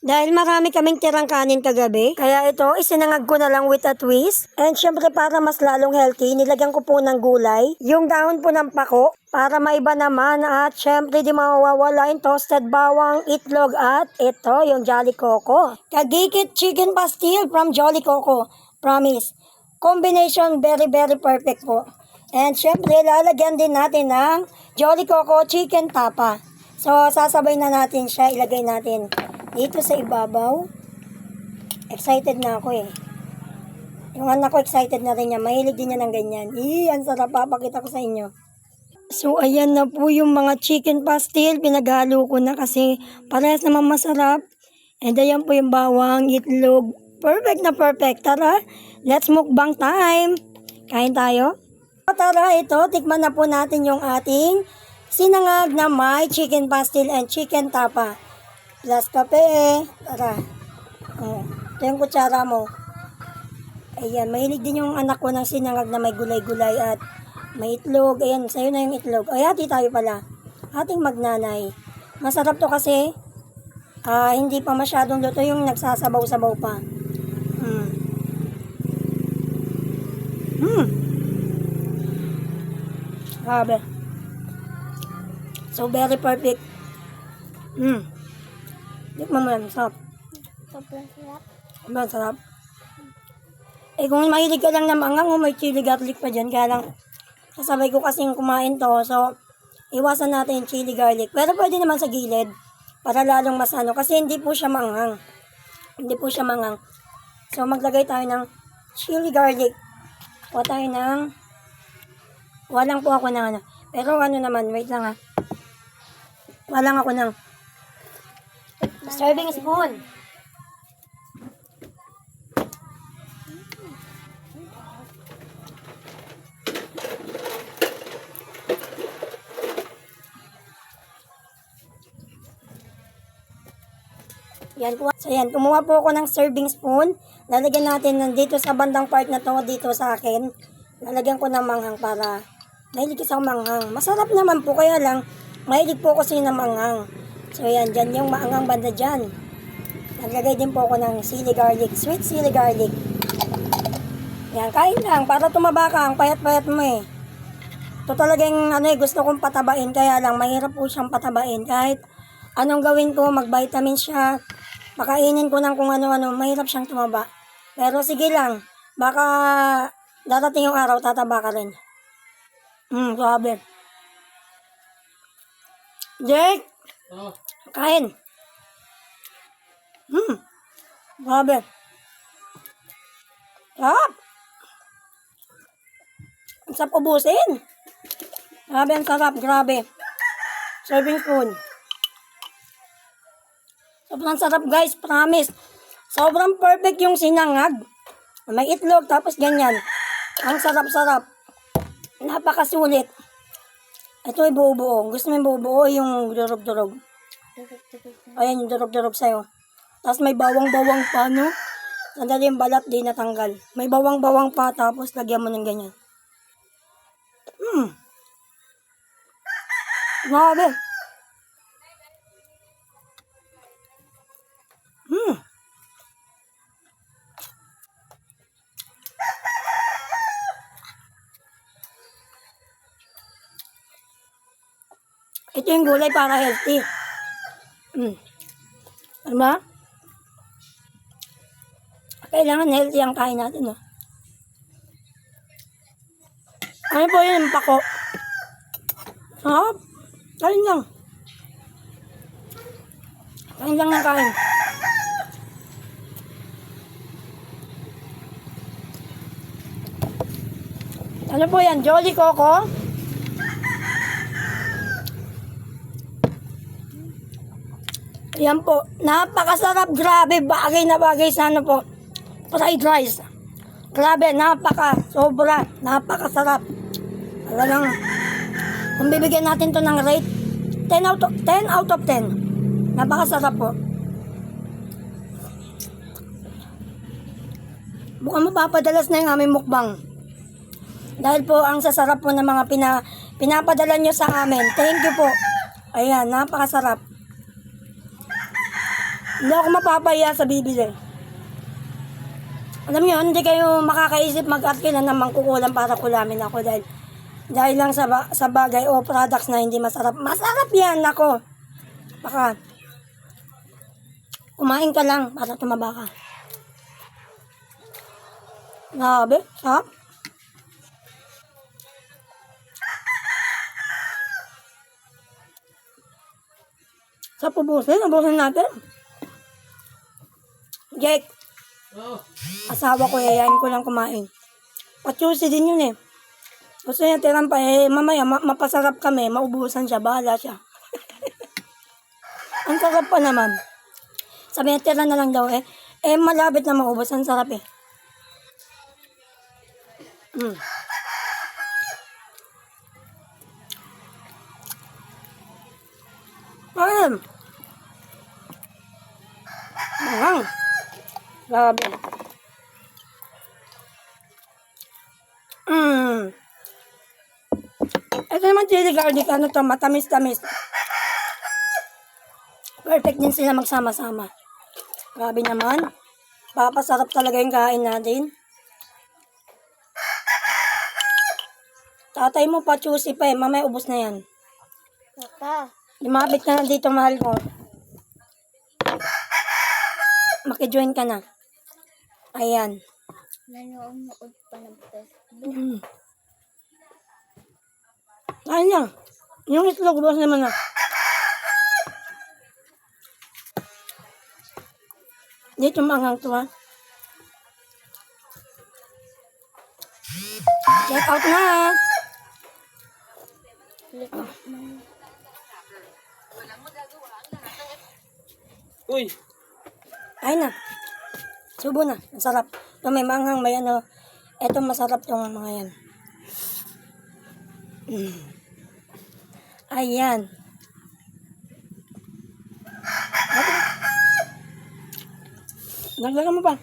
Dahil marami kaming tirang kanin kagabi, kaya ito isinangag ko na lang with a twist. And syempre para mas lalong healthy, nilagyan ko po ng gulay, yung dahon po ng pako, para maiba naman at syempre di mawawala yung toasted bawang, itlog at ito yung Jolly Coco. Kagikit chicken pastil from Jolly Coco. Promise. Combination very perfect po. And syempre lalagyan din natin ng Jolly Coco chicken tapa. So sasabay na natin siya, ilagay natin dito sa ibabaw. Excited na ako eh. Yung anak ko excited na rin niya. Mahilig din niya ng ganyan. Ang sarap. Papakita ko sa inyo. So, ayan na po yung mga chicken pastil. Pinaghalo ko na kasi parehas naman masarap. And ayan po yung bawang, itlog. Perfect na perfect. Tara, let's mukbang time. Kain tayo. Tara, ito. Tikman na po natin yung ating sinangag na may chicken pastil and chicken tapa. Plus kape. Tara. Ito yung kutsara mo. Ayan, mahilig din yung anak ko ng sinangag na may gulay-gulay at may itlog. Ayan, sa'yo na yung itlog. Ay, hati tayo pala. Ating magnanay. Masarap to kasi hindi pa masyadong luto yung nagsasabaw-sabaw pa. Grabe. So, very perfect. Tikman mo yan, sarap. Sobrang sarap. Sobrang sarap. Eh kung mahilig ka lang na mangang, may chili garlic pa dyan. Kaya lang, kasabay ko kasing kumain to. So, iwasan natin yung chili garlic. Pero pwede naman sa gilid. Para lalong mas ano. Kasi hindi po siya manghang. Hindi po siya manghang. So, maglagay tayo ng chili garlic. Kuha tayo ng... Walang po ako ng ano. Pero ano naman, wait lang ha. Walang ako ng serving spoon. Yan po. So yan, kumuha po ako ng serving spoon. Lalagyan natin nandito sa bandang part na to, dito sa akin. Lalagyan ko ng manghang para mahilig sa manghang. Masarap naman po, kaya lang mahilig po kasi ng manghang. So yan, dyan yung maangang banda dyan. Naglagay din po ako ng sili garlic, sweet sili garlic. Yan, kain lang para tumaba ka, ang payat-payat mo eh. Ito talagang gusto kong patabain, kaya lang mahirap po siyang patabain. Kahit anong gawin ko, mag-vitamin siya, pakainin ko ng kung ano-ano, mahirap siyang tumaba. Pero sige lang, baka darating yung araw, tataba ka rin. Grabe. Jake! Kain. Grabe. Sarap. Ang sarap ubusin. Grabe, ang sarap. Grabe. Serving spoon. Sobrang sarap guys, promise. Sobrang perfect yung sinangag. May itlog, tapos ganyan. Ang sarap-sarap. Napakasulit. Ito ay buo-buo. Gusto mo yung buo-buo, yung durog-durog. Ayan yung durog-durog sa'yo. Tapos may bawang-bawang pa, no? Sandali yung balat, di natanggal. May bawang-bawang pa, tapos lagyan mo ng ganyan. Grabe. Ito yung gulay para healthy. Ano ba? Kailangan healthy ang kain natin, no? Ano po yun? Pako. Sarap. Kain lang. Kain lang ng kain. Ano po yan? Jolly Coco? Yan po. Napakasarap. Grabe. Bagay na bagay sa ano po. Fried rice. Grabe. Sobra. Napakasarap. Talagang, kung bibigyan natin to ng rate, 10 out of 10. Napakasarap po. Mukhang mapapadalas na yung aming mukbang. Dahil po ang sasarap po ng mga pinapadala nyo sa amin. Thank you po. Ayan, napakasarap. Hindi ako mapapahiya sa bibili. Alam niyo, hindi kayo makakaisip mag-arkilan ng mangkukulam para kulamin ako dahil lang sa bagay o products na hindi masarap. Masarap yan, ako. Baka kumain ka lang para tumaba ka. Grabe, sarap. Sarap ubusin natin. Jake, asawa ko, yayain ko lang kumain. Pachusi din yun eh. Gusto niya tirang pa eh, mamaya mapasarap kami, maubusan siya, bahala siya. Ang sarap pa naman. Sabi niya, tira na lang daw eh. Eh, malapit na maubos, ang sarap eh. Ayun. Mahang. Grabe. Ito naman chili garlic, ano to, matamis-tamis. Perfect din sila magsama-sama. Grabe naman. Papasarap talaga yung kain natin. Tatay mo pa, choosy pa eh. Mamaya ubos na yan. Papa. Lumapit ka na dito, mahal ko. Makijoin ka na. Ayan. Nanonood pa ng Facebook. Kain lang. Yung itlog, bukas naman na. Dito maangang to, ha? Check out na. Uy! Ay na. Subo na. Ang sarap. Ito may manghang, may ano. Ito masarap yung mga yan. Ayan. Naglaga mo pa.